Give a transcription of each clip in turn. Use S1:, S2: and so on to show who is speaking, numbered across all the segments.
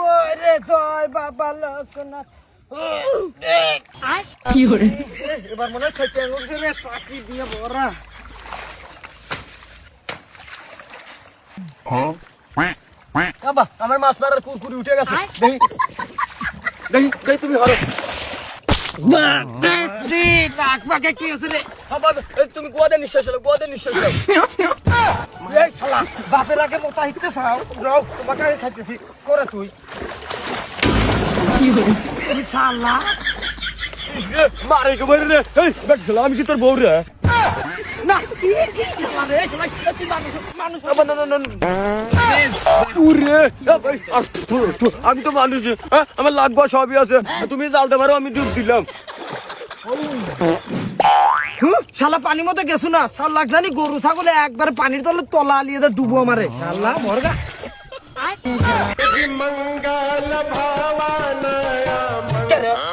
S1: ওরে জয় বাবা লোকনাথ।
S2: কি হরে
S1: এবার মনে হচ্ছে টাকি দিয়ে ভরা। বাবা আমার মাছ মারার কুরকুরি উঠে গেছে। দেখি দেখি দেখি তুমি হরো। তুমি গোয়াদের নিঃশ্বাস হলো, গোয়াদের নিঃশ্বাস হলো। এই শালা বাপের আগে মোটা হিকতে চাও, নাও তোমাকে আগে খাইতেছি করে তুই।
S2: কি হরে
S1: তুই শালা মারে কে বইরে রে। এই বেট শালা আমি কি তোর বউ রে? না কি শালা রে, শালা তুই মানুষ মানুষ না না না। উরে ভাই আমি তো মানুষ, হ্যাঁ আমার লাগবা সবই আছে। তুমি জালতে পারো, আমি ডুব দিলাম। শালা পানির মধ্যে গেছো না, শাল লাগজানি গরু ছাগলে একবারে পানির তলে তলা আলিয়ে ডুবো আমারে। শালা মরগা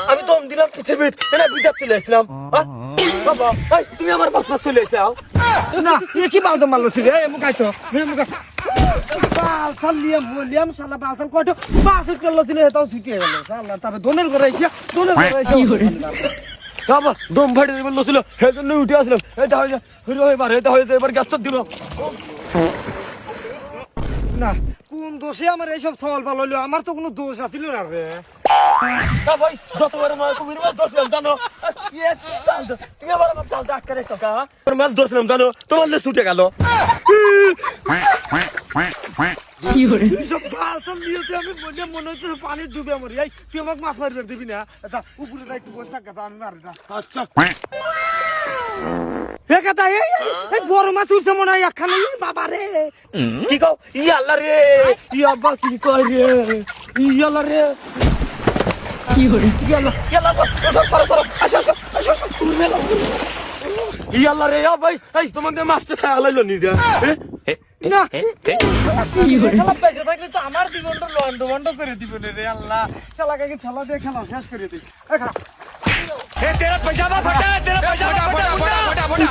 S1: আমি তো দিলাম পৃথিবীর বিদাত চলে আসলাম। বাবা তুমি আমার পাশ পাশ চলে এসে না এ কি বালতো মারলো ছিল মুখাইতো বালসাল নিয়ে বললাম শালা বালসাল কয়টো বাস করলো ছিল এটাও ছুটি হয়ে গেল। শালা তারপরে দোনের করে এসে দোনের করে এসে বাবা দম ফাটি বললো ছিল সেই জন্য উঠে আসলাম। এটা হয়েছে এবার এটা হয়েছে এবার গ্যাস দিল না। কোন দোষে আমার এইসব থল পাল হইলো? আমার তো কোনো দোষ আছিল না রে ভাই। যতবার কুমির মাছ ধরছিলাম জানো, তুমি আবার আমার চালতে আটকে রেখো কা মাছ ধরছিলাম জানো, তোমার ছুটে গেল।
S2: কি হরে
S1: এইসব বালসাল নিয়েছে আমি বললে মনে হচ্ছে পানি ডুবে মরি। এই তুই আমাকে মাছ মারবে দিবি না? আচ্ছা উপরে যাই একটু বসে থাক, আমি মারি না। আচ্ছা বড় মাছ উঠছে মনে হয় একখানে। বাবা রে কি কও ই আল্লাহ রে, ই আব্বা কি কয় রে, ই আল্লাহ রে,
S2: কি হরে
S1: ই আল্লাহ ই আল্লাহ সরো সরো আসো আসো আসো তুলবে না। ই আল্লাহ রে ভাই, এই তোমাকে মাছটা খাওয়া লাইলো নি রে না।
S2: কি হরে
S1: শালা বেঁচে থাকলে তো আমার জীবনটা লন্ড বন্ড করে দিবে রে আল্লাহ। শালাকে ঠেলা দিয়ে খেলা শেষ করে দিই।
S3: तेरा पैजामा फटा है, तेरा पैजामा फटा, फटा, फटा, फटा।